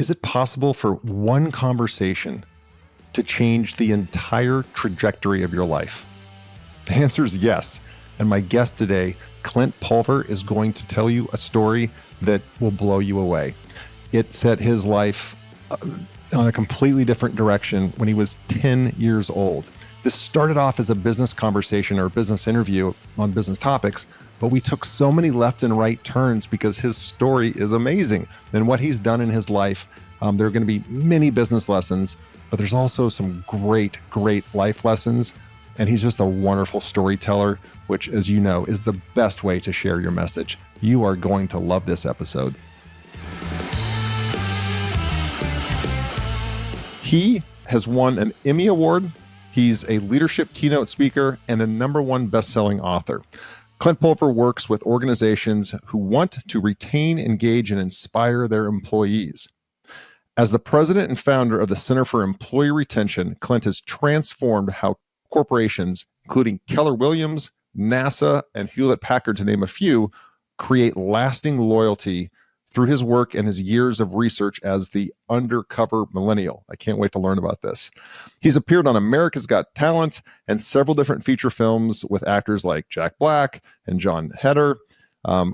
Is it possible for one conversation to change the entire trajectory of your life? The answer is yes. And my guest today, Clint Pulver, is going to tell you a story that will blow you away. It set his life on a completely different direction when he was 10 years old. This started off as a business conversation or a business interview on business topics, but we took so many left and right turns because his story is amazing. And what he's done in his life, there are going to be many business lessons, but there's also some great life lessons. And he's just a wonderful storyteller, which, as you know, is the best way to share your message. You are going to love this episode. He has won an Emmy Award. He's a leadership keynote speaker and a #1 best-selling author. Clint Pulver works with organizations who want to retain, engage, and inspire their employees. As the president and founder of the Center for Employee Retention, Clint has transformed how corporations, including Keller Williams, NASA, and Hewlett-Packard, to name a few, create lasting loyalty through his work and his years of research as the Undercover Millennial. I can't wait to learn about this. He's appeared on America's Got Talent and several different feature films with actors like Jack Black and John Heder.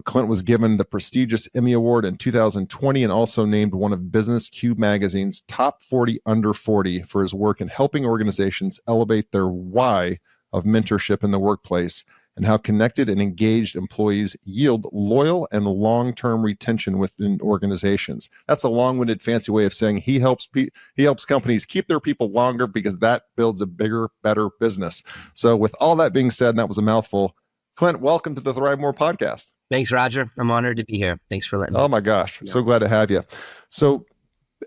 Clint was given the prestigious Emmy Award in 2020 and also named one of Business Q magazine's top 40 under 40 for his work in helping organizations elevate their why of mentorship in the workplace and how connected and engaged employees yield loyal and long-term retention within organizations. That's a long-winded, fancy way of saying he helps companies keep their people longer because that builds a bigger, better business. So with all that being said, and that was a mouthful, Clint, welcome to the ThriveMore podcast. Thanks, Roger. I'm honored to be here. Thanks for letting me. Oh my gosh. So glad to have you. So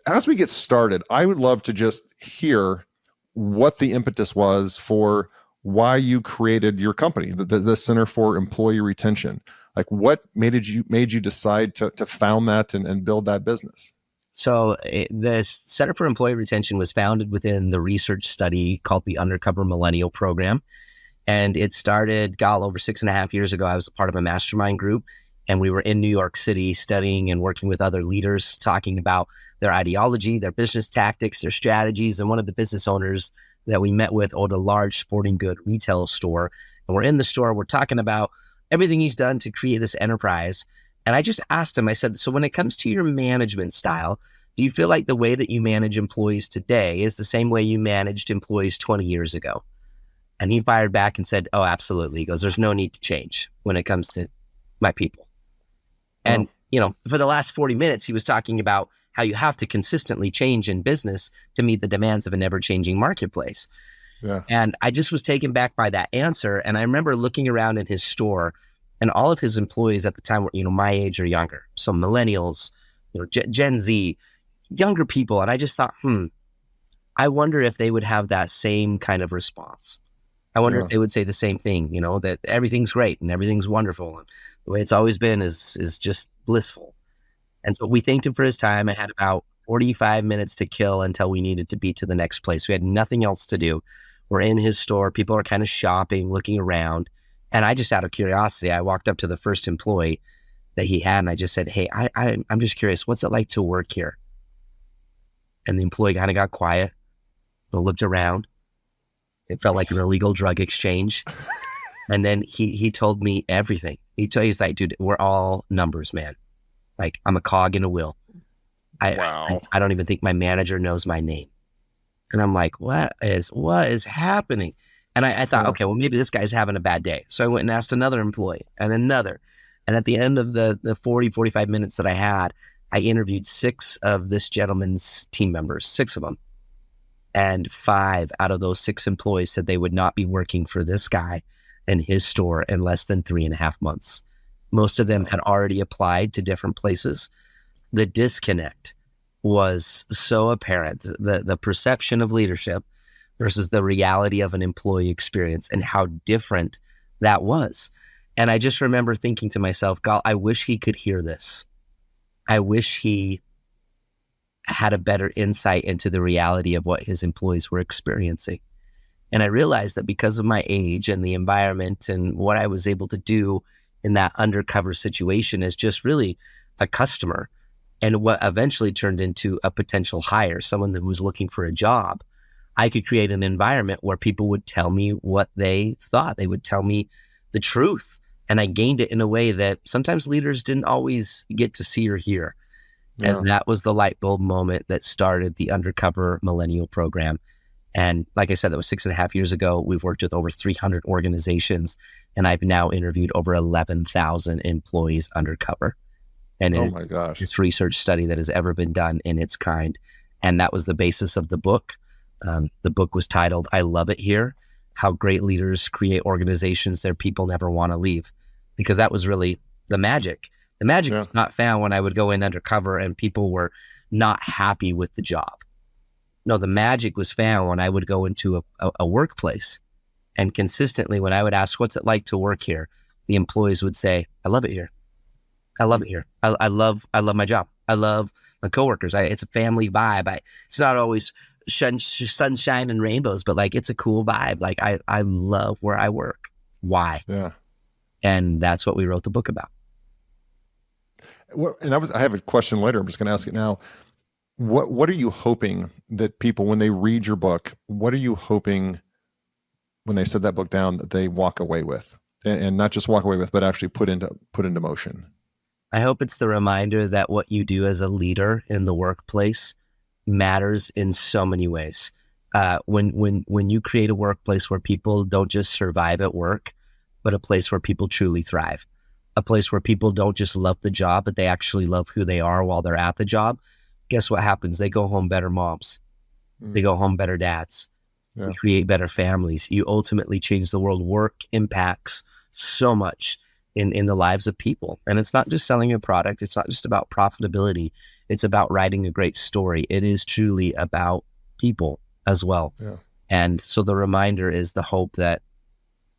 as we get started, I would love to just hear what the impetus was for why you created your company, the Center for Employee Retention. Like, what made you decide to found that and build that business? So the Center for Employee Retention was founded within the research study called the Undercover Millennial program. And it started, over 6.5 years ago. I was a part of a mastermind group, and we were in New York City studying and working with other leaders, talking about their ideology, their business tactics, their strategies. And one of the business owners that we met with owned a large sporting good retail store. And we're in the store, we're talking about everything he's done to create this enterprise. And I just asked him, I said, so when it comes to your management style, do you feel like the way that you manage employees today is the same way you managed employees 20 years ago? And he fired back and said, oh, absolutely. He goes, there's no need to change when it comes to my people. And, for the last 40 minutes, he was talking about how you have to consistently change in business to meet the demands of an ever-changing marketplace. Yeah. And I just was taken back by that answer. And I remember looking around in his store, and all of his employees at the time were, my age or younger. So millennials, Gen Z, younger people. And I just thought, I wonder if they would have that same kind of response. I wonder if they would say the same thing, that everything's great and everything's wonderful. And the way it's always been is just blissful. And so we thanked him for his time. I had about 45 minutes to kill until we needed to be to the next place. We had nothing else to do. We're in his store. People are kind of shopping, looking around. And I just, out of curiosity, I walked up to the first employee that he had, and I just said, hey, I'm just curious, what's it like to work here? And the employee kind of got quiet, looked around. It felt like an illegal drug exchange. And then he told me everything. He's like, dude, we're all numbers, man. Like, I'm a cog in a wheel. Wow. I don't even think my manager knows my name. And I'm like, what is happening? And I thought, okay, well, maybe this guy's having a bad day. So I went and asked another employee and another. And at the end of the 45 minutes that I had, I interviewed 6 of this gentleman's team members, 6 of them. And 5 out of those 6 employees said they would not be working for this guy in his store in less than 3.5 months. Most of them had already applied to different places. The disconnect was so apparent, the perception of leadership versus the reality of an employee experience and how different that was. And I just remember thinking to myself, God, I wish he could hear this. I wish he had a better insight into the reality of what his employees were experiencing. And I realized that because of my age and the environment and what I was able to do in that undercover situation as just really a customer, and what eventually turned into a potential hire, someone who was looking for a job. I could create an environment where people would tell me what they thought. They would tell me the truth. And I gained it in a way that sometimes leaders didn't always get to see or hear. Yeah. And that was the light bulb moment that started the Undercover Millennial program. And like I said, that was 6.5 years ago. We've worked with over 300 organizations, and I've now interviewed over 11,000 employees undercover. And Oh my gosh. it's research study that has ever been done in its kind. And that was the basis of the book. The book was titled, I Love It Here, How Great Leaders Create Organizations Their People Never Want to Leave. Because that was really the magic. The magic was not found when I would go in undercover and people were not happy with the job. No, the magic was found when I would go into a workplace, and consistently when I would ask, what's it like to work here? The employees would say, I love it here. I love it here. I love my job. I love my coworkers. It's a family vibe. It's not always sunshine and rainbows, but like, it's a cool vibe. Like I love where I work. Why? Yeah. And that's what we wrote the book about. Well, and I have a question later. I'm just going to ask it now. What are you hoping that people, when they read your book, what are you hoping when they set that book down that they walk away with, and not just walk away with, but actually put into motion? I hope it's the reminder that what you do as a leader in the workplace matters in so many ways. When you create a workplace where people don't just survive at work, but a place where people truly thrive, a place where people don't just love the job, but they actually love who they are while they're at the job. Guess what happens? They go home better moms. They go home better dads. Yeah. You create better families. You ultimately change the world. Work impacts so much in the lives of people. And it's not just selling a product. It's not just about profitability. It's about writing a great story. It is truly about people as well. Yeah. And so the reminder is the hope that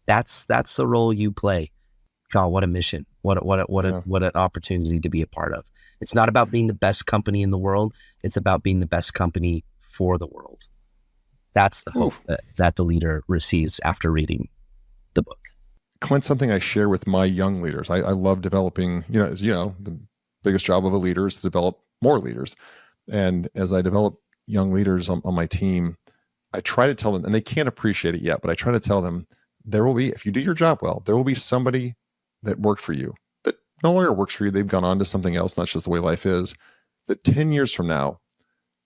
that's the role you play. God, what a mission. What an opportunity to be a part of. It's not about being the best company in the world. It's about being the best company for the world. That's the hope that the leader receives after reading the book. Clint, something I share with my young leaders. I love developing, as you know, the biggest job of a leader is to develop more leaders. And as I develop young leaders on my team, I try to tell them, and they can't appreciate it yet, but I try to tell them, there will be, if you do your job well, there will be somebody that worked for you that no longer works for you. They've gone on to something else. That's just the way life is. That 10 years from now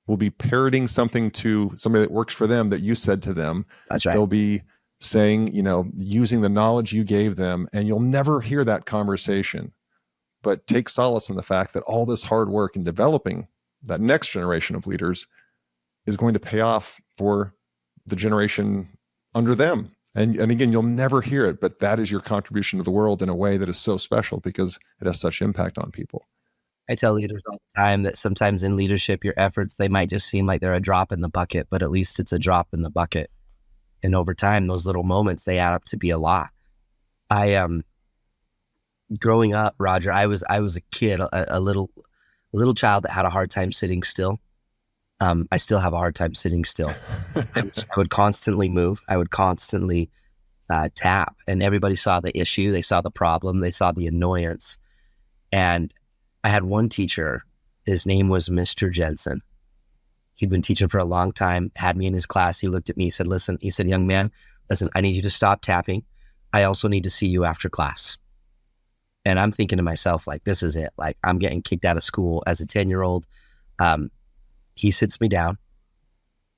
will be parroting something to somebody that works for them that you said to them. That's right. They'll be saying, using the knowledge you gave them, and you'll never hear that conversation. But take solace in the fact that all this hard work in developing that next generation of leaders is going to pay off for the generation under them. And again, you'll never hear it, but that is your contribution to the world in a way that is so special because it has such impact on people. I tell leaders all the time that sometimes in leadership, your efforts, they might just seem like they're a drop in the bucket, but at least it's a drop in the bucket. And over time, those little moments, they add up to be a lot. Growing up, Roger, I was a kid, a little child that had a hard time sitting still. I still have a hard time sitting still. I would constantly move. I would constantly tap, and everybody saw the issue. They saw the problem. They saw the annoyance. And I had one teacher. His name was Mr. Jensen. He'd been teaching for a long time, had me in his class. He looked at me, he said, listen, young man, listen, I need you to stop tapping. I also need to see you after class. And I'm thinking to myself, like, this is it. Like, I'm getting kicked out of school as a 10-year-old. He sits me down,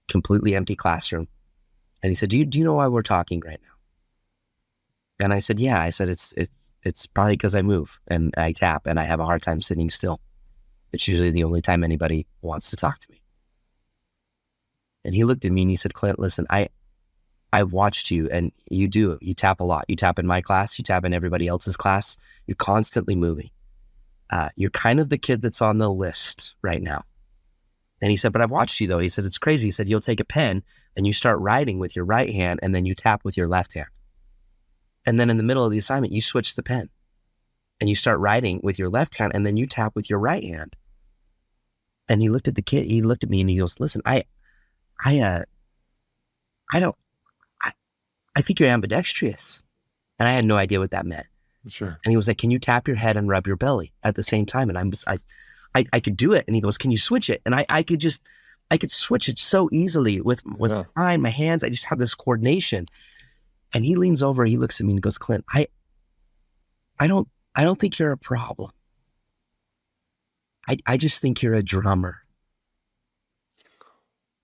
completely empty classroom. And he said, do you know why we're talking right now? And I said, yeah. I said, it's probably because I move and I tap and I have a hard time sitting still. It's usually the only time anybody wants to talk to me. And he looked at me and he said, Clint, listen, I've watched you and you do it. You tap a lot. You tap in my class. You tap in everybody else's class. You're constantly moving. You're kind of the kid that's on the list right now. And he said, but I've watched you though. He said, it's crazy. He said, you'll take a pen and you start writing with your right hand and then you tap with your left hand. And then in the middle of the assignment, you switch the pen and you start writing with your left hand and then you tap with your right hand. And he looked at the kid, he looked at me and he goes, listen, I think you're ambidextrous. And I had no idea what that meant. Sure. And he was like, can you tap your head and rub your belly at the same time? And I I could do it. And he goes, can you switch it? And I could switch it so easily with Yeah. my hands. I just had this coordination. And he leans over, he looks at me and goes, Clint, I don't think you're a problem. I just think you're a drummer.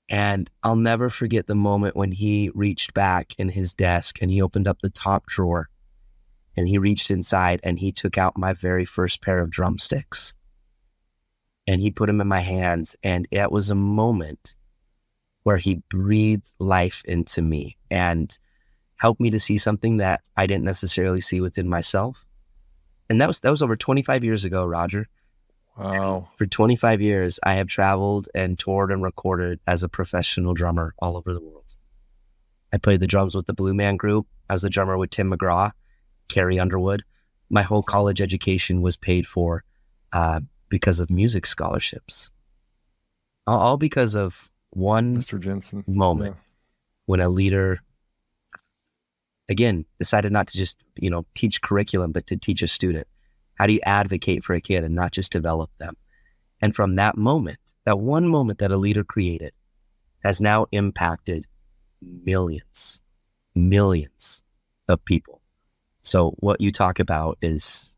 And I'll never forget the moment when he reached back in his desk and he opened up the top drawer and he reached inside and he took out my very first pair of drumsticks and he put them in my hands. And it was a moment where he breathed life into me and helped me to see something that I didn't necessarily see within myself. And that was over 25 years ago, Roger. Wow. For 25 years, I have traveled and toured and recorded as a professional drummer all over the world. I played the drums with the Blue Man Group. I was a drummer with Tim McGraw, Carrie Underwood. My whole college education was paid for because of music scholarships. All because of one Mr. Jensen moment when a leader, again, decided not to just, teach curriculum, but to teach a student. How do you advocate for a kid and not just develop them? And from that moment, that one moment that a leader created has now impacted millions of people. So what you talk about is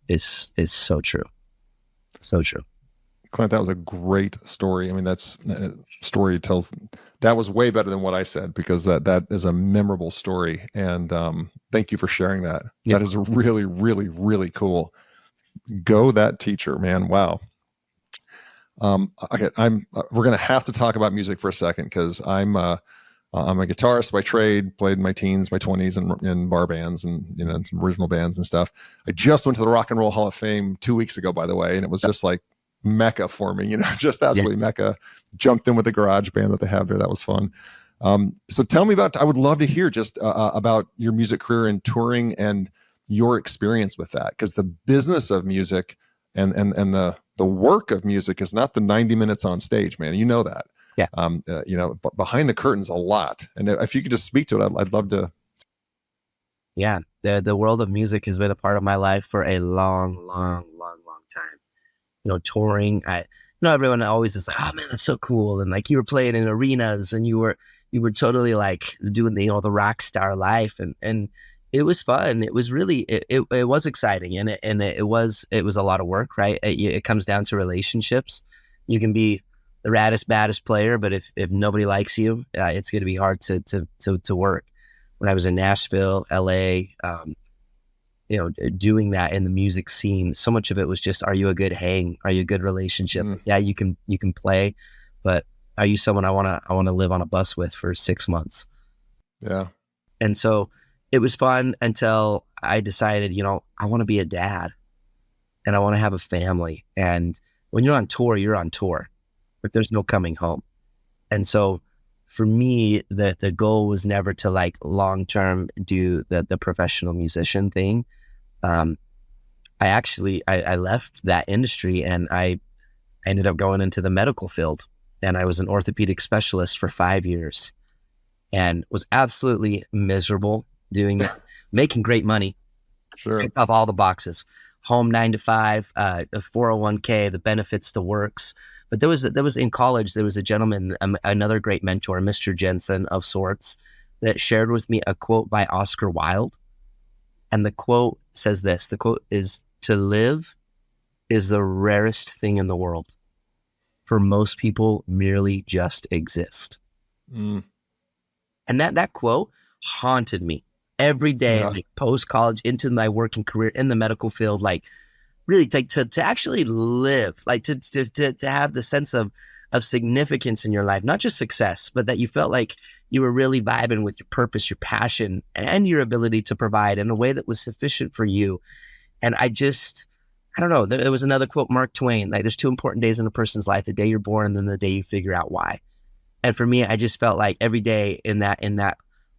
so true. So true. Clint, that was a great story. I mean, that's story tells, that was way better than what I said, because that is a memorable story. And thank you for sharing that. Yep. That is really, really, really cool. Go that teacher, man. Wow. Okay. We're going to have to talk about music for a second, because I'm a guitarist by trade, played in my teens, my 20s in bar bands and, some original bands and stuff. I just went to the Rock and Roll Hall of Fame 2 weeks ago, by the way. And it was just like mecca for me, just absolutely mecca. Jumped in with the garage band that they have there. That was fun. So tell me I would love to hear just about your music career and touring and your experience with that, because the business of music and the work of music is not the 90 minutes on stage, man. You know that. Yeah. Behind the curtains a lot. And if you could just speak to it, I'd love to. Yeah. The world of music has been a part of my life for a long time. Touring, everyone always is like, oh man, that's so cool. And like, you were playing in arenas and you were totally like doing the rock star life. And it was fun. It was really, it was exciting. And it was a lot of work, right? It comes down to relationships. You can be the raddest, baddest player, but if nobody likes you, it's going to be hard to work. When I was in Nashville, LA, doing that in the music scene, so much of it was just, are you a good hang? Are you a good relationship? Yeah, you can play, but are you someone I want to live on a bus with for 6 months? Yeah. And so it was fun until I decided, I want to be a dad and I want to have a family. And when you're on tour, but there's no coming home. And so for me, the goal was never to like long-term do the professional musician thing. I left that industry and I ended up going into the medical field, and I was an orthopedic specialist for 5 years and was absolutely miserable doing that, making great money. Sure. Checked off all the boxes, home 9 to 5, a 401k, the benefits, the works. But there was in college, there was a gentleman, another great mentor, Mr. Jensen of sorts, that shared with me a quote by Oscar Wilde. And the quote says this, the quote is, "To live is the rarest thing in the world. For most people, merely just exist." And that quote haunted me every day, like post-college into my working career in the medical field, like really to actually live, like to have the sense of significance in your life, not just success, but that you felt like you were really vibing with your purpose, your passion, and your ability to provide in a way that was sufficient for you. And I don't know, there was another quote, Mark Twain, like there's 2 important days in a person's life, the day you're born and then the day you figure out why. And for me, I just felt like every day in that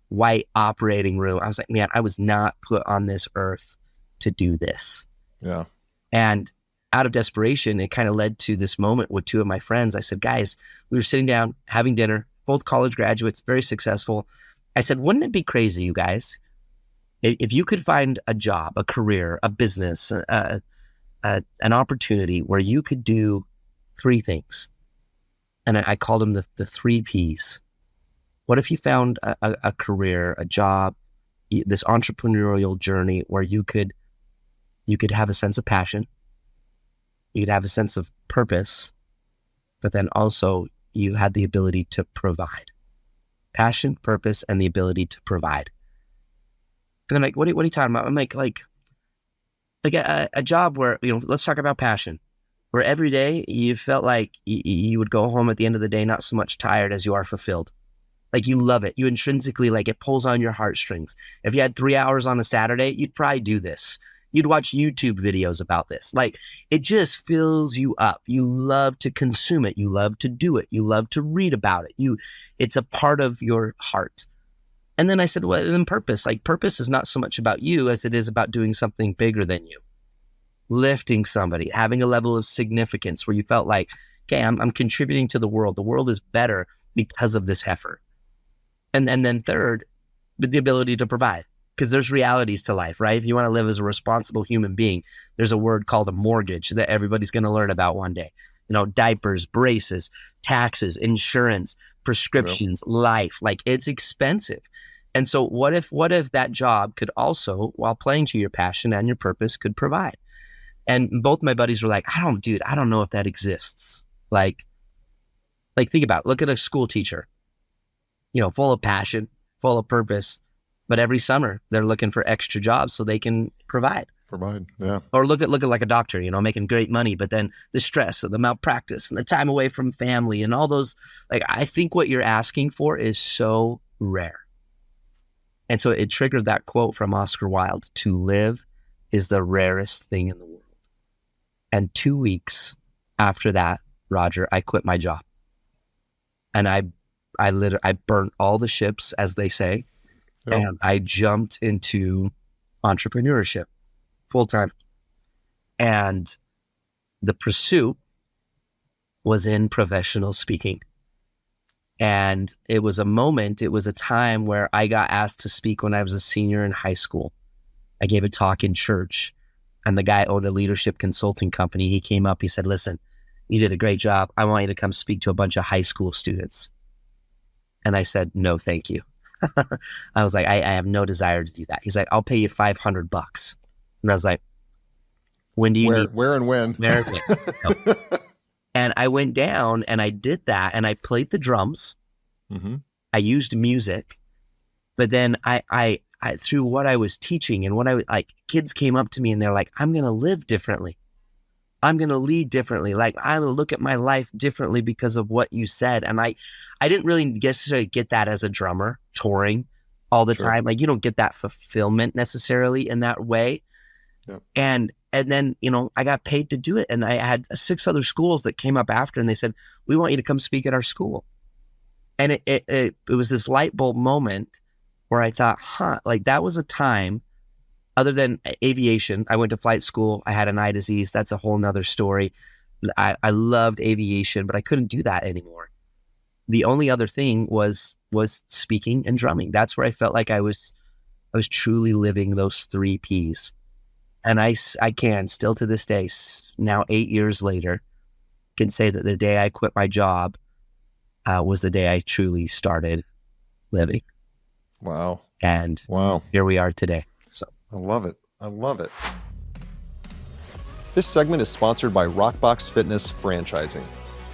white operating room, I was like, man, I was not put on this earth to do this. Yeah. And out of desperation, it kind of led to this moment with 2 of my friends. I said, guys, we were sitting down having dinner, both college graduates, very successful. I said, wouldn't it be crazy, you guys, if you could find a job, a career, a business, an opportunity where you could do three things. And I called them the three Ps. What if you found a career, a job, this entrepreneurial journey where you could have a sense of passion, you could have a sense of purpose, but then also you had the ability to provide. Passion, purpose, and the ability to provide. And I'm like, what are you talking about? I'm like a job where, let's talk about passion, where every day you felt like you would go home at the end of the day not so much tired as you are fulfilled. Like you love it. You intrinsically, like it pulls on your heartstrings. If you had 3 hours on a Saturday, you'd probably do this. You'd watch YouTube videos about this. Like it just fills you up. You love to consume it. You love to do it. You love to read about it. It's a part of your heart. And then I said, well, then purpose. Like purpose is not so much about you as it is about doing something bigger than you. Lifting somebody, having a level of significance where you felt like, okay, I'm contributing to the world. The world is better because of this effort. And then third, the ability to provide, because there's realities to life, right? If you want to live as a responsible human being, there's a word called a mortgage that everybody's going to learn about one day. Diapers, braces, taxes, insurance, prescriptions, life, like it's expensive. And so what if that job could also, while playing to your passion and your purpose, could provide? And both my buddies were like, I don't know if that exists. Like think about it. Look at a school teacher, full of passion, full of purpose, but every summer they're looking for extra jobs so they can provide. Yeah. Or look at like a doctor, making great money, but then the stress of the malpractice and the time away from family and all those, like, I think what you're asking for is so rare. And so it triggered that quote from Oscar Wilde, "To live is the rarest thing in the world." And 2 weeks after that, Roger, I quit my job. And I burnt all the ships, as they say, and I jumped into entrepreneurship full time. And the pursuit was in professional speaking. And it was a time where I got asked to speak when I was a senior in high school. I gave a talk in church, and the guy owned a leadership consulting company. He came up, he said, "Listen, you did a great job. I want you to come speak to a bunch of high school students." And I said, "No, thank you." I was like, I have no desire to do that. He's like, "I'll pay you $500. And I was like, "When do you need?" Where and when? Where and when? No. And I went down and I did that, and I played the drums. Mm-hmm. I used music, but then I through what I was teaching and what kids came up to me and they're like, "I'm going to live differently. I'm going to lead differently. Like, I'm going to look at my life differently because of what you said." And I didn't really necessarily get that as a drummer touring all the time. Like, you don't get that fulfillment necessarily in that way. Yep. And then, I got paid to do it. And I had 6 other schools that came up after, and they said, "We want you to come speak at our school." And it was this light bulb moment where I thought, like that was a time. Other than aviation, I went to flight school. I had an eye disease. That's a whole nother story. I loved aviation, but I couldn't do that anymore. The only other thing was speaking and drumming. That's where I felt like I was truly living those 3 Ps. And I can still to this day, now 8 years later, can say that the day I quit my job was the day I truly started living. Wow. And wow, here we are today. So I love it. I love it. This segment is sponsored by Rockbox Fitness Franchising.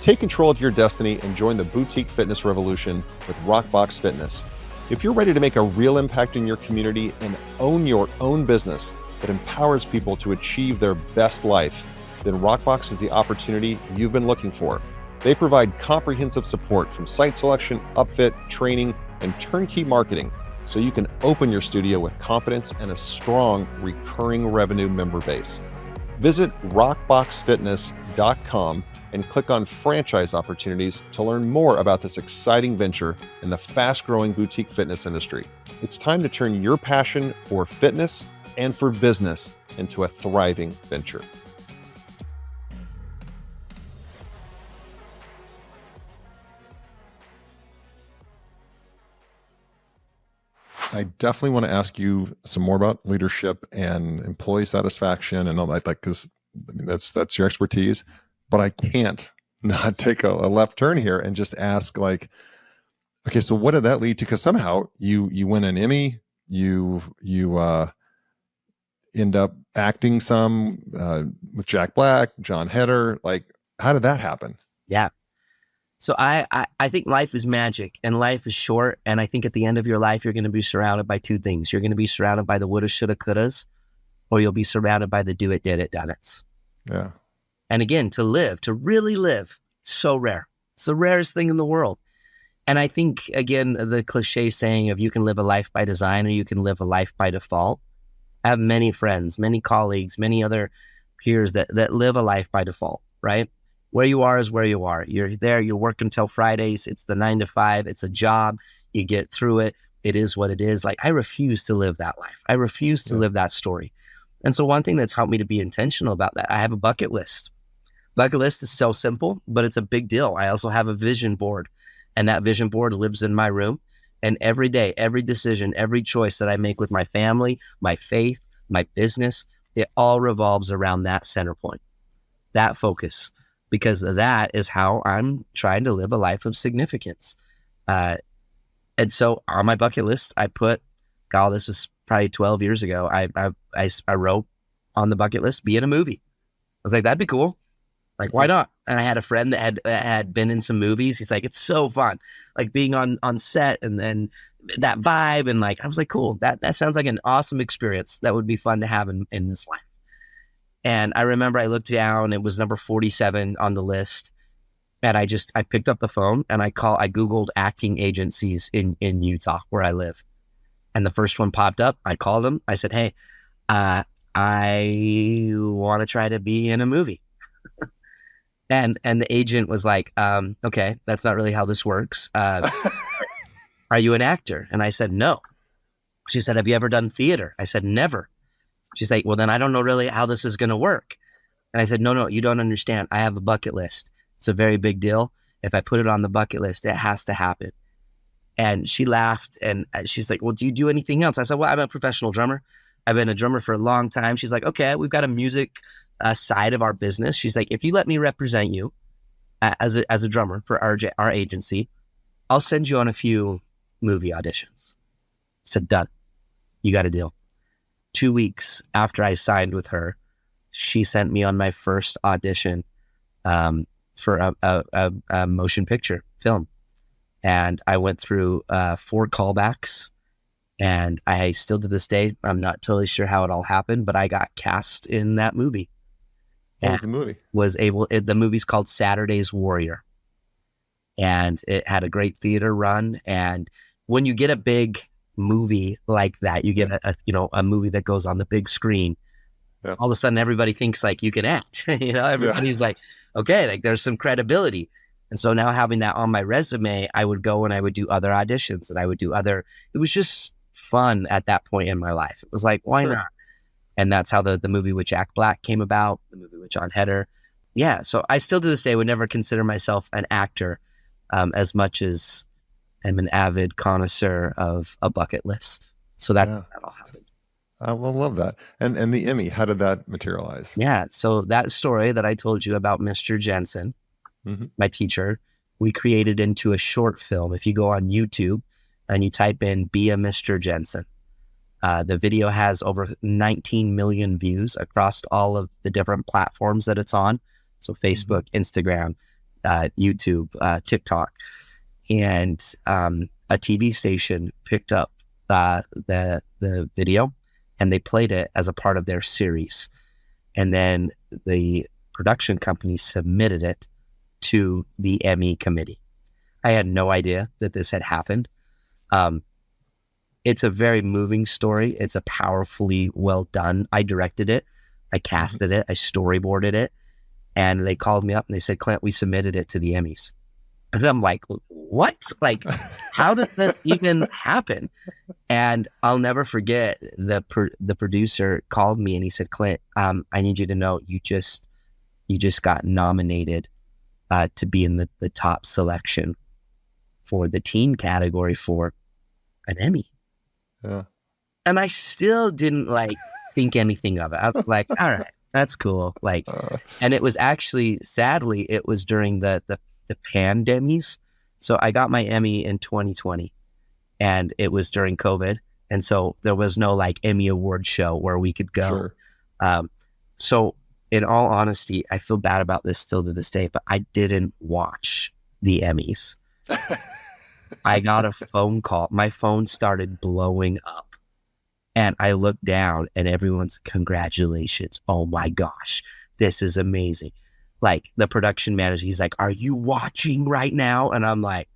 Take control of your destiny and join the boutique fitness revolution with Rockbox Fitness. If you're ready to make a real impact in your community and own your own business that empowers people to achieve their best life, then Rockbox is the opportunity you've been looking for. They provide comprehensive support from site selection, upfit, training, and turnkey marketing, so you can open your studio with confidence and a strong recurring revenue member base. Visit rockboxfitness.com and click on franchise opportunities to learn more about this exciting venture in the fast-growing boutique fitness industry. It's time to turn your passion for fitness and for business into a thriving venture. I definitely want to ask you some more about leadership and employee satisfaction and all that, because that's your expertise. But I can't not take a left turn here and just ask, like, okay, so what did that lead to? Because somehow you win an Emmy, you end up acting some with Jack Black, John Heder. Like, how did that happen? Yeah. So I think life is magic and life is short. And I think at the end of your life, you're going to be surrounded by two things. You're going to be surrounded by the woulda, shoulda, couldas, or you'll be surrounded by the do it, did it, done it's. Yeah. And again, to live, to really live, so rare. It's the rarest thing in the world. And I think, again, the cliche saying of you can live a life by design or you can live a life by default. I have many friends, many colleagues, many other peers that live a life by default, right? Where you are is where you are. You're there, you're working till Fridays. It's the 9 to 5. It's a job. You get through it. It is what it is. Like, I refuse to live that life. I refuse to live that story. And so one thing that's helped me to be intentional about that, I have a bucket list. Bucket list is so simple, but it's a big deal. I also have a vision board, and that vision board lives in my room. And every day, every decision, every choice that I make with my family, my faith, my business, it all revolves around that center point, that focus, because that is how I'm trying to live a life of significance. And so on my bucket list, I put, God, this was probably 12 years ago. I wrote on the bucket list, be in a movie. I was like, that'd be cool. Like, why not? And I had a friend that had been in some movies. He's like, it's so fun, like being on set and then that vibe. And like, I was like, cool. That sounds like an awesome experience that would be fun to have in this life. And I remember I looked down, it was number 47 on the list. And I picked up the phone and I Googled acting agencies in Utah where I live. And the first one popped up. I called them. I said, hey, I want to try to be in a movie. And the agent was like, okay, that's not really how this works. Are you an actor? And I said, no. She said, have you ever done theater? I said, never. She's like, well, then I don't know really how this is going to work. And I said, no, you don't understand. I have a bucket list. It's a very big deal. If I put it on the bucket list, it has to happen. And she laughed and she's like, well, do you do anything else? I said, well, I'm a professional drummer. I've been a drummer for a long time. She's like, okay, we've got a music side of our business. She's like, if you let me represent you as a drummer for our agency, I'll send you on a few movie auditions. I said, done. You got a deal. 2 weeks after I signed with her, she sent me on my first audition for a motion picture film. And I went through 4 callbacks. And I still to this day, I'm not totally sure how it all happened, but I got cast in that movie. What was the movie? The movie's called Saturday's Warrior. And it had a great theater run. And when you get a big movie like that, you get a movie that goes on the big screen. Yeah. All of a sudden, everybody thinks like you can act. Everybody's like, okay, like there's some credibility. And so now having that on my resume, I would go and I would do other auditions and it was just fun at that point in my life. It was like, why not? And that's how the movie with Jack Black came about, the movie with John Heder. Yeah. So I still to this day would never consider myself an actor as much as I'm an avid connoisseur of a bucket list. So that all happened. I love that. And the Emmy, how did that materialize? Yeah. So that story that I told you about Mr. Jensen, my teacher, we created into a short film. If you go on YouTube and you type in "Be a Mr. Jensen," the video has over 19 million views across all of the different platforms that it's on. So Facebook, Instagram, YouTube, TikTok. And a TV station picked up the video and they played it as a part of their series. And then the production company submitted it to the Emmy committee. I had no idea that this had happened. It's a very moving story. It's a powerfully well done. I directed it. I casted it. I storyboarded it. And they called me up and they said, Clint, we submitted it to the Emmys. And I'm like, what? Like, how did this even happen? And I'll never forget the producer called me and he said, Clint, I need you to know you just got nominated to be in the top selection for the teen category for an Emmy. Yeah. And I still didn't think anything of it. I was like, all right, That's cool. Like, Uh, and it was actually, sadly, it was during the pandemies. So I got my Emmy in 2020, and it was during COVID. And so there was no like Emmy Award show where we could go. sure. Um, so in all honesty, I feel bad about this still to this day, but I didn't watch the Emmys. I got a phone call. My phone started blowing up. And I looked down and everyone's congratulations. Oh my gosh, this is amazing. Like the production manager, he's like, are you watching right now? And I'm like,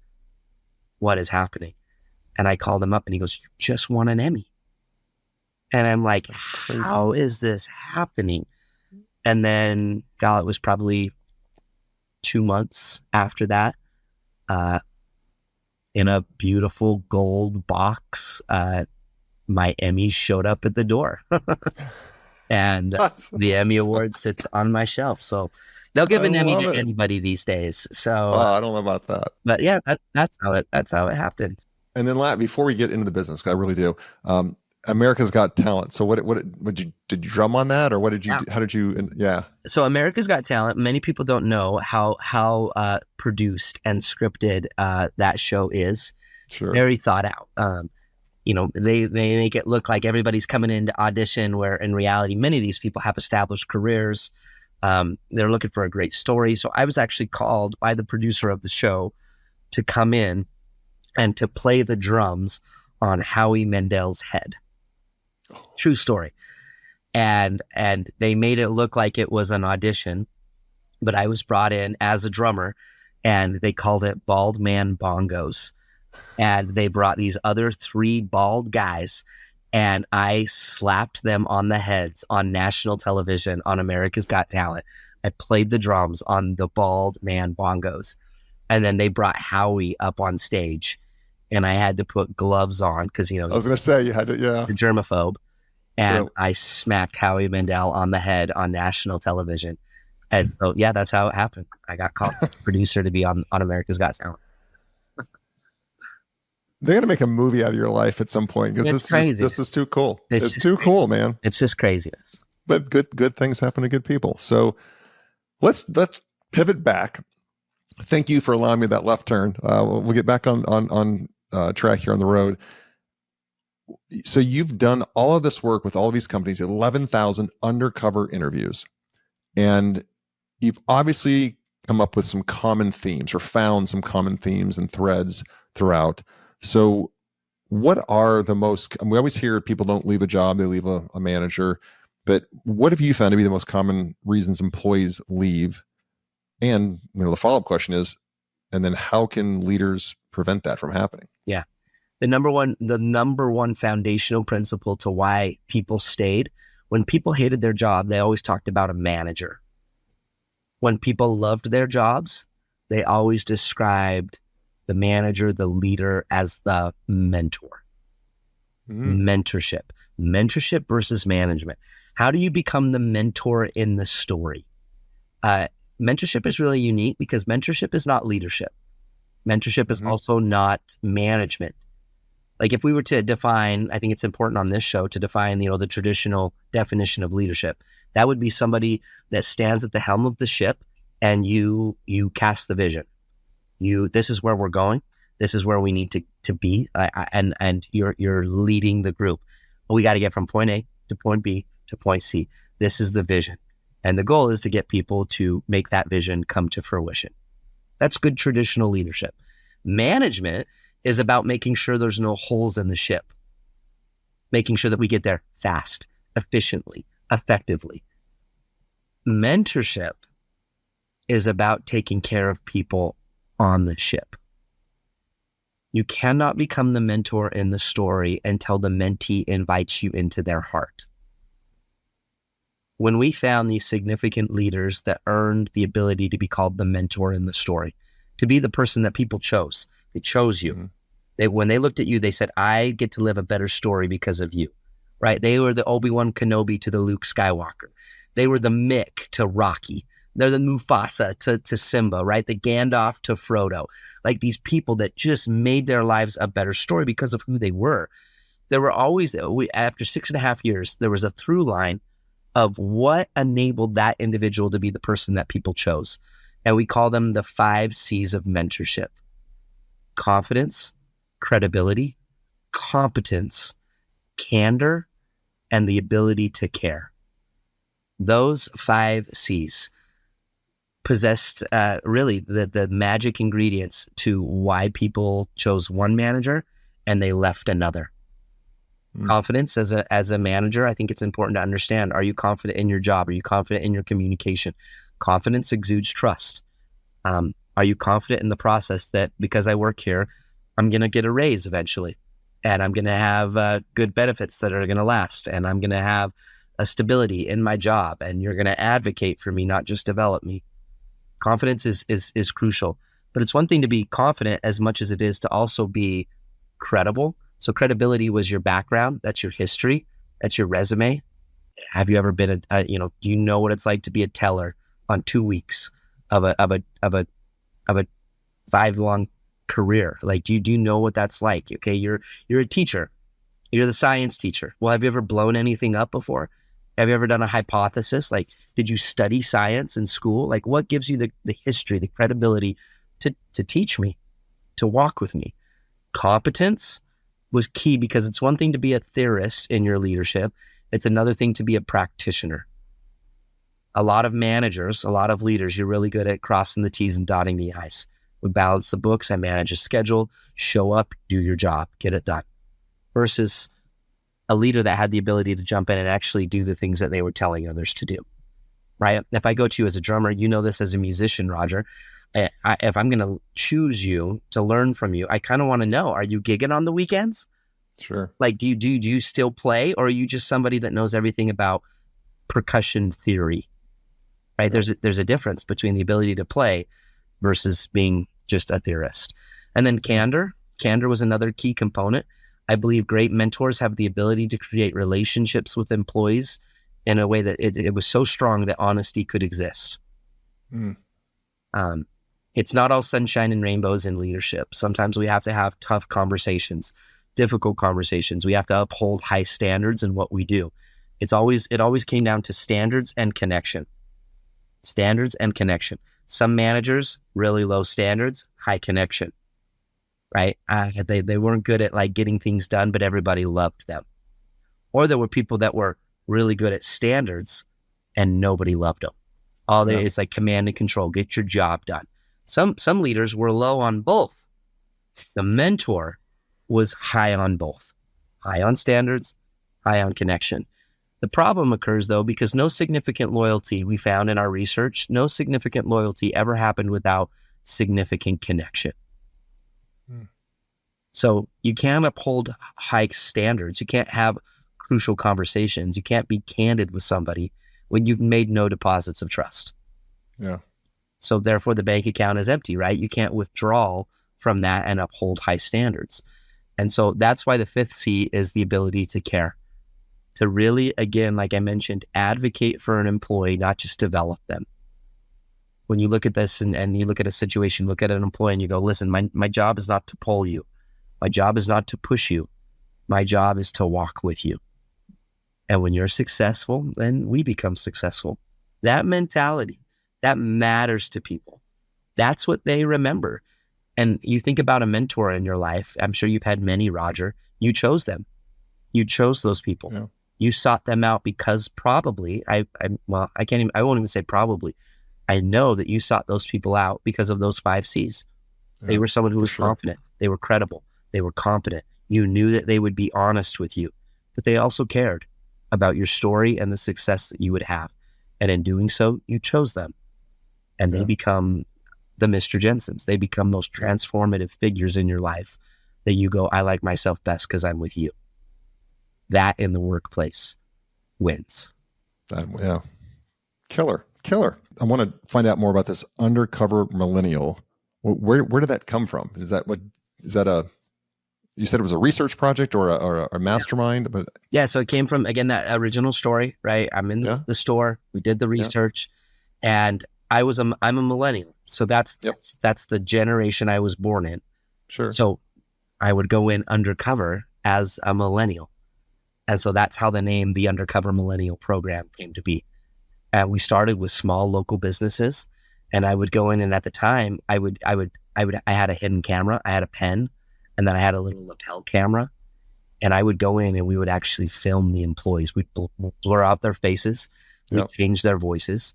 what is happening? And I called him up and he goes, you just won an Emmy. And I'm like, That's crazy. how is this happening? And then, God, it was probably 2 months after that, in a beautiful gold box, my Emmy showed up at the door. And That's the Emmy awesome. Award sits on my shelf. So they'll give I an Emmy love to it. anybody these days. So, Oh, I don't know about that. but yeah, that's how it happened. And then, before we get into the business, 'cause I really do, America's Got Talent. So, did you drum on that, or what did you? Yeah. How did you? Yeah, So America's Got Talent. Many people don't know how produced and scripted that show is. sure. Very thought out. They make it look like everybody's coming in to audition, where in reality, many of these people have established careers. They're looking for a great story. So I was actually called by the producer of the show to come in and to play the drums on Howie Mandel's head. True story. And they made it look like it was an audition, but I was brought in as a drummer, and they called it Bald Man Bongos. And they brought these other 3 bald guys, and I slapped them on the heads on national television on America's Got Talent. I played the drums on the Bald Man Bongos. And then they brought Howie up on stage, and I had to put gloves on because, I was going to say you had to, yeah. the germaphobe. And Yep. I smacked Howie Mandel on the head on national television. And so, yeah, that's how it happened. I got called producer to be on America's Got Talent. They're gonna make a movie out of your life at some point because It's crazy. this is too cool. It's It's just too crazy. cool, man. It's just craziness. But good things happen to good people. So let's pivot back. Thank you for allowing me that left turn. We'll get back on track here on the road. So you've done all of this work with all of these companies, 11,000 undercover interviews, and you've obviously come up with some common themes or found some common themes and threads throughout. So what are the most, we always hear people don't leave a job, they leave a manager, but what have you found to be the most common reasons employees leave? And the follow-up question is, and then how can leaders prevent that from happening? Yeah. The number one foundational principle to why people stayed, when people hated their job, they always talked about a manager. When people loved their jobs, they always described the manager, the leader, as the mentor. Mentorship versus management. How do you become the mentor in the story? Mentorship is really unique because mentorship is not leadership. Mentorship is also not management. Like if we were to define, I think it's important on this show to define, the traditional definition of leadership. That would be somebody that stands at the helm of the ship and you cast the vision. This is where we're going. This is where we need to be. And you're leading the group. We got to get from point A to point B to point C. This is the vision. And the goal is to get people to make that vision come to fruition. That's good traditional leadership. Management is about making sure there's no holes in the ship, making sure that we get there fast, efficiently, effectively. Mentorship is about taking care of people on the ship. You cannot become the mentor in the story until the mentee invites you into their heart. When we found these significant leaders that earned the ability to be called the mentor in the story, to be the person that people chose, they chose you. When they looked at you, they said, I get to live a better story because of you, right? They were the Obi-Wan Kenobi to the Luke Skywalker. They were the Mick to Rocky. They're the Mufasa to Simba, right? The Gandalf to Frodo. Like these people that just made their lives a better story because of who they were. There were always, after 6.5 years, there was a through line of what enabled that individual to be the person that people chose. And we call them the 5 C's of mentorship: confidence, credibility, competence, candor, and the ability to care. Those 5 C's possessed really the magic ingredients to why people chose one manager and they left another. Confidence as a manager, I think it's important to understand: are you confident in your job? Are you confident in your communication? Confidence exudes trust. Are you confident in the process that because I work here, I'm going to get a raise eventually, and I'm going to have good benefits that are going to last, and I'm going to have a stability in my job, and you're going to advocate for me, not just develop me. Confidence is crucial, but it's one thing to be confident as much as it is to also be credible. So credibility was your background. That's your history. That's your resume. Have you ever been do you know what it's like to be a teller on 2 weeks of a 5-long career? Like, do you know what that's like? Okay. You're a teacher. You're the science teacher. Well, have you ever blown anything up before? Have you ever done a hypothesis? Like, did you study science in school? Like, what gives you the history, the credibility to teach me, to walk with me? Competence was key, because it's one thing to be a theorist in your leadership. It's another thing to be a practitioner. A lot of managers, a lot of leaders, you're really good at crossing the T's and dotting the I's. We balance the books. I manage a schedule, show up, do your job, get it done. Versus a leader that had the ability to jump in and actually do the things that they were telling others to do, right? If I go to you as a drummer, you know this as a musician, Roger. If I'm going to choose you to learn from you, I kind of want to know, are you gigging on the weekends? Sure. Like, do you still play, or are you just somebody that knows everything about percussion theory, right? Yeah. There's a difference between the ability to play versus being just a theorist. And then candor. Candor was another key component. I believe great mentors have the ability to create relationships with employees in a way that it was so strong that honesty could exist. It's not all sunshine and rainbows in leadership. Sometimes we have to have tough conversations, difficult conversations. We have to uphold high standards in what we do. It always came down to standards and connection. Standards and connection. Some managers, really low standards, high connection, right? They weren't good at like getting things done, but everybody loved them. Or there were people that were really good at standards and nobody loved them. It's like command and control, get your job done. Some leaders were low on both. The mentor was high on both, high on standards, high on connection. The problem occurs though, because no significant loyalty, we found in our research, no significant loyalty ever happened without significant connection. So you can't uphold high standards. You can't have crucial conversations. You can't be candid with somebody when you've made no deposits of trust. Yeah. So therefore the bank account is empty, right? You can't withdraw from that and uphold high standards. And so that's why the 5th C is the ability to care. To really, again, like I mentioned, advocate for an employee, not just develop them. When you look at this and you look at a situation, look at an employee and you go, listen, my job is not to pull you. My job is not to push you. My job is to walk with you. And when you're successful, then we become successful. That mentality, that matters to people. That's what they remember. And you think about a mentor in your life. I'm sure you've had many, Roger. You chose them. You chose those people. Yeah. You sought them out because probably, I won't even say probably. I know that you sought those people out because of those 5 C's. Yeah, they were someone who was confident. They were credible. They were competent. You knew that they would be honest with you, but they also cared about your story and the success that you would have. And in doing so, you chose them. And they become the Mr. Jensens. They become those transformative figures in your life that you go, I like myself best because I'm with you. That in the workplace wins. Killer. I want to find out more about this Undercover Millennial. Where did that come from? You said it was a research project or a mastermind? But so it came from, again, that original story, right? I'm in the store. We did the research and I'm a millennial. So that's the generation I was born in. Sure. So I would go in undercover as a millennial. And so that's how the name, the Undercover Millennial program, came to be. And we started with small local businesses, and I would go in, and at the time I had a hidden camera, I had a pen, and then I had a little lapel camera, and I would go in and we would actually film the employees. We'd blur out their faces, we'd change their voices.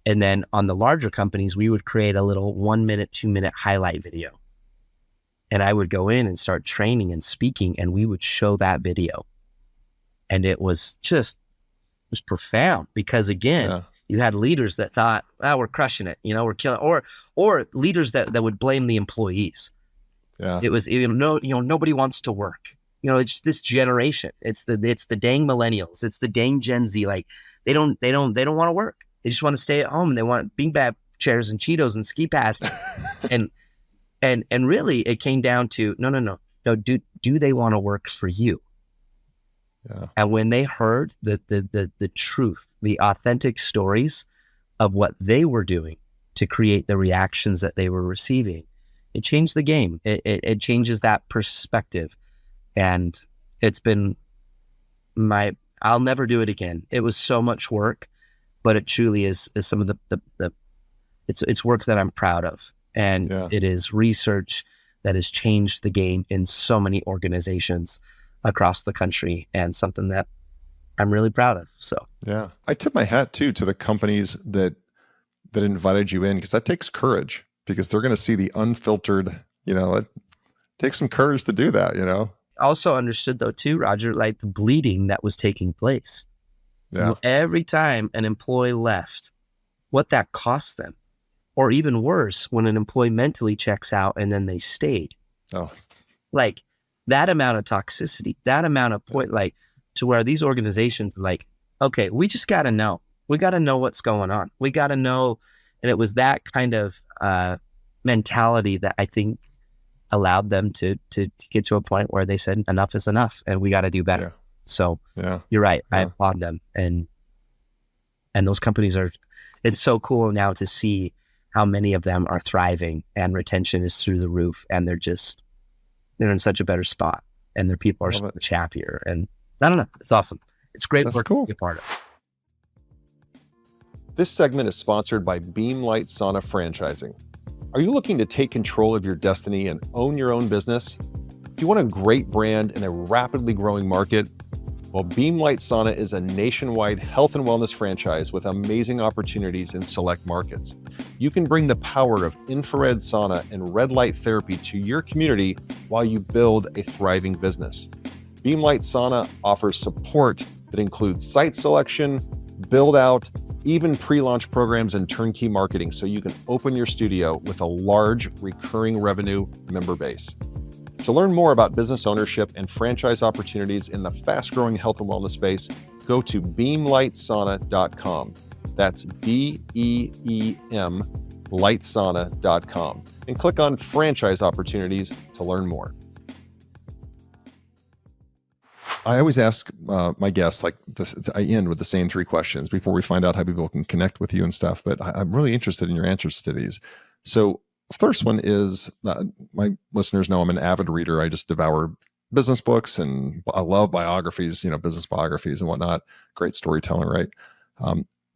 And then on the larger companies, we would create a little 1 minute, 2 minute highlight video. And I would go in and start training and speaking, and we would show that video. And it was profound, because again, you had leaders that thought, we're crushing it, we're killing, or leaders that would blame the employees. Yeah. It was, nobody wants to work. It's this generation. It's the dang millennials. It's the dang Gen Z. Like they don't want to work. They just want to stay at home, and they want beanbag chairs and Cheetos and ski passes. and really it came down to, no, do they want to work for you? Yeah. And when they heard the truth, the authentic stories of what they were doing to create the reactions that they were receiving, it changed the game. It changes that perspective. And it's been I'll never do it again. It was so much work, but it truly is some of it's work that I'm proud of. And it is research that has changed the game in so many organizations across the country, and something that I'm really proud of. So I tip my hat too to the companies that invited you in, because that takes courage, because they're going to see the unfiltered, it takes some courage to do that, Also understood though too, Roger, like the bleeding that was taking place. Yeah. Every time an employee left, what that cost them, or even worse, when an employee mentally checks out and then they stayed. Like that amount of toxicity, that amount of point, like to where these organizations are like, okay, we just got to know. We got to know what's going on. We got to know. And it was that kind of mentality that I think allowed them to get to a point where they said, enough is enough and we got to do better. So you're right. I applaud them. And those companies it's so cool now to see how many of them are thriving, and retention is through the roof, and they're in such a better spot, and their people are so much happier. And I don't know, it's awesome. It's great work to be a part of. This segment is sponsored by Beamlight Sauna Franchising. Are you looking to take control of your destiny and own your own business? Do you want a great brand in a rapidly growing market? Well, Beamlight Sauna is a nationwide health and wellness franchise with amazing opportunities in select markets. You can bring the power of infrared sauna and red light therapy to your community while you build a thriving business. Beamlight Sauna offers support that includes site selection, build out, even pre-launch programs and turnkey marketing, so you can open your studio with a large recurring revenue member base. To learn more about business ownership and franchise opportunities in the fast-growing health and wellness space, go to beamlightsauna.com. That's BEEM lightsauna.com, and click on franchise opportunities to learn more. I always ask my guests, like this, I end with the same three questions before we find out how people can connect with you and stuff. But I'm really interested in your answers to these. So first one is, my listeners know I'm an avid reader. I just devour business books, and I love biographies, business biographies and whatnot. Great storytelling, right?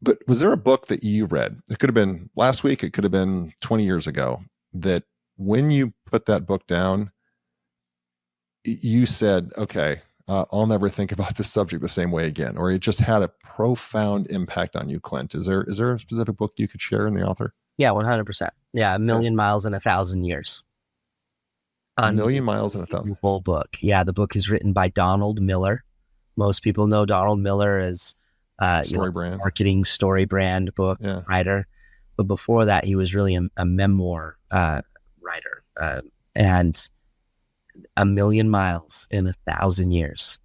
But was there a book that you read? It could have been last week. It could have been 20 years ago, that when you put that book down, you said, okay, I'll never think about this subject the same way again, or it just had a profound impact on you, Clint. Is there a specific book you could share in the author? Yeah, 100%. Yeah, A Million Miles in 1,000 Years. A Million Miles in 1,000. Full book. Yeah, the book is written by Donald Miller. Most people know Donald Miller as brand marketing story brand book writer, but before that, he was really a memoir writer. And A Million Miles in 1,000 Years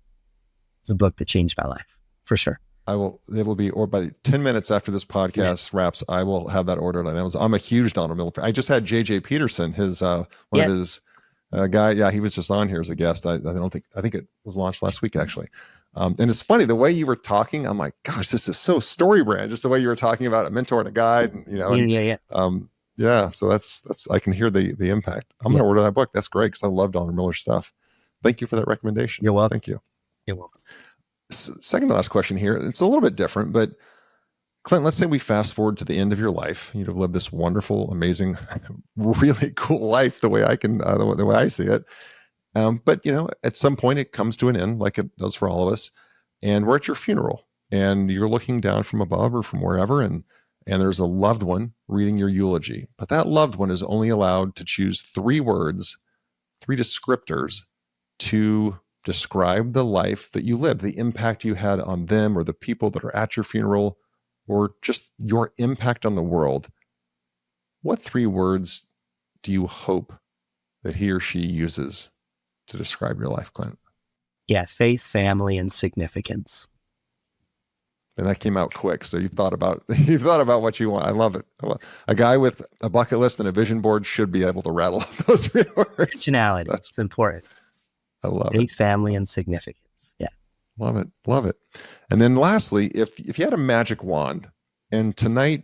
is a book that changed my life, for sure. It will be, or by 10 minutes after this podcast wraps, I will have that ordered on Amazon. I'm a huge Donald Miller fan. I just had JJ Peterson, his one of his guy. Yeah, he was just on here as a guest. I think it was launched last week, actually. And it's funny, the way you were talking, I'm like, gosh, this is so story brand. Just the way you were talking about a mentor and a guide, so that's I can hear the impact. I'm gonna order that book. That's great, because I love Donald Miller stuff. Thank you for that recommendation. You're welcome. Thank you. You're welcome. Second to last question here. It's a little bit different, but Clint, let's say we fast forward to the end of your life. You'd have lived this wonderful, amazing, really cool life the way I can, the way I see it. But at some point it comes to an end, like it does for all of us. And we're at your funeral, and you're looking down from above or from wherever, and there's a loved one reading your eulogy. But that loved one is only allowed to choose 3 words, 3 descriptors to describe the life that you lived, the impact you had on them or the people that are at your funeral, or just your impact on the world. What 3 words do you hope that he or she uses to describe your life, Clint? Yeah, faith, family, and significance. And that came out quick. So you thought about what you want. I love it. A guy with a bucket list and a vision board should be able to rattle off those 3 words. Originality. It's important. I love it. Faith, family, and significance. Yeah. Love it. Love it. And then lastly, if you had a magic wand, and tonight,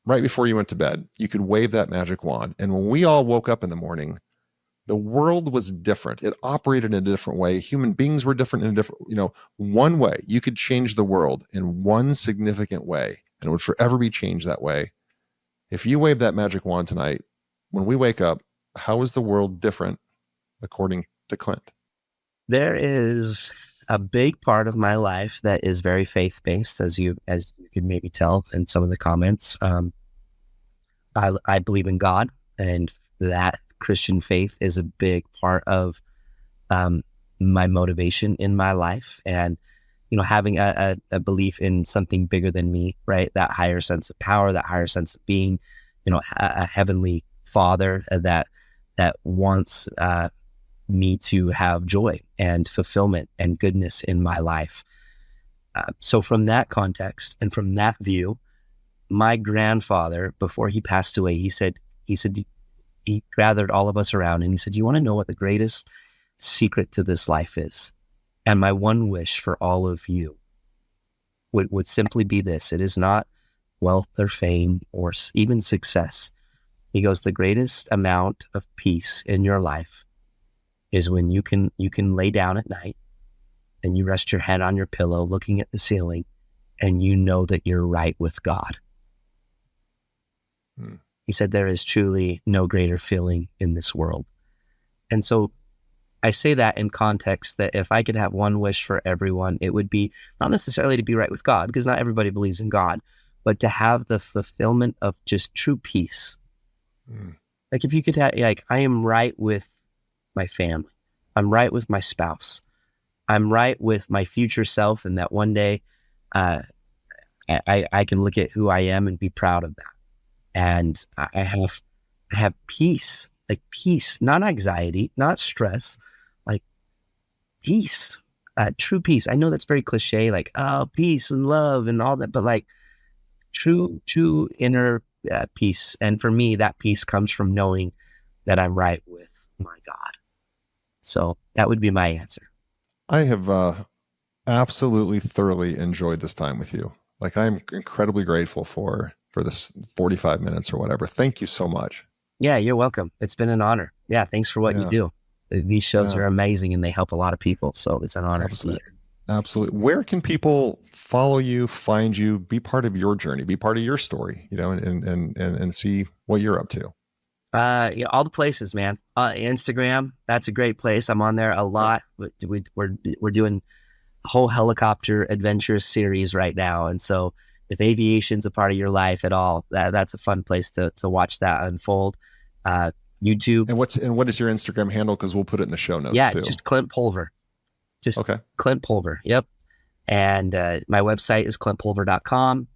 right before you went to bed, you could wave that magic wand. And when we all woke up in the morning, the world was different. It operated in a different way. Human beings were different in a different, one way. You could change the world in one significant way, and it would forever be changed that way. If you wave that magic wand tonight, when we wake up, how is the world different according to Clint? There is a big part of my life that is very faith-based, as you could maybe tell in some of the comments. I believe in God, and that Christian faith is a big part of my motivation in my life. And, having a belief in something bigger than me, right? That higher sense of power, that higher sense of being, a heavenly Father that wants me to have joy and fulfillment and goodness in my life. So from that context and from that view, my grandfather, before he passed away, he said, he gathered all of us around and he said, "You want to know what the greatest secret to this life is? And my one wish for all of you would simply be this. It is not wealth or fame or even success." He goes, "The greatest amount of peace in your life is when you can lay down at night and you rest your head on your pillow looking at the ceiling and you know that you're right with God." He said, "There is truly no greater feeling in this world." And so I say that in context that if I could have one wish for everyone, it would be not necessarily to be right with God, because not everybody believes in God, but to have the fulfillment of just true peace. Like if you could have, I am right with my family. I'm right with my spouse. I'm right with my future self, and that one day I can look at who I am and be proud of that. And I have peace, like peace, not anxiety, not stress, like peace, true peace. I know that's very cliche, like, oh, peace and love and all that, but like true inner peace. And for me, that peace comes from knowing that I'm right with my God. So that would be my answer. I have absolutely thoroughly enjoyed this time with you. Like, I'm incredibly grateful for this 45 minutes or whatever. Thank you so much. Yeah, you're welcome. It's been an honor. Yeah, thanks for what you do. These shows are amazing and they help a lot of people. So it's an honor to be here. Absolutely. Where can people follow you, find you, be part of your journey, be part of your story, and see what you're up to? All the places, man. Instagram, that's a great place. I'm on there a lot. We're doing a whole helicopter adventure series right now. And so if aviation's a part of your life at all, that's a fun place to watch that unfold. YouTube. And what is your Instagram handle? Because we'll put it in the show notes too. Just Clint Pulver. Okay. Clint Pulver. Yep. And my website is clintpulver.com,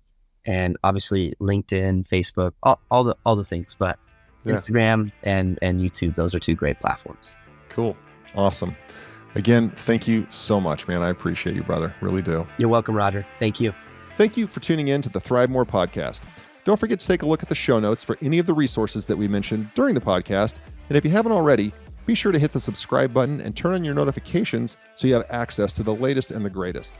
and obviously LinkedIn, Facebook, all the things. But Instagram and YouTube, those are 2 great platforms. Cool. Awesome. Again, thank you so much, man. I appreciate you, brother. Really do. You're welcome, Roger. Thank you. Thank you for tuning in to the ThriveMore podcast. Don't forget to take a look at the show notes for any of the resources that we mentioned during the podcast. And if you haven't already, be sure to hit the subscribe button and turn on your notifications so you have access to the latest and the greatest.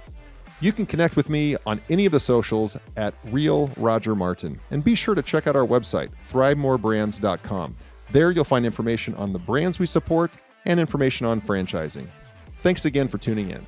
You can connect with me on any of the socials at Real Roger Martin. And be sure to check out our website, ThriveMoreBrands.com. There you'll find information on the brands we support and information on franchising. Thanks again for tuning in.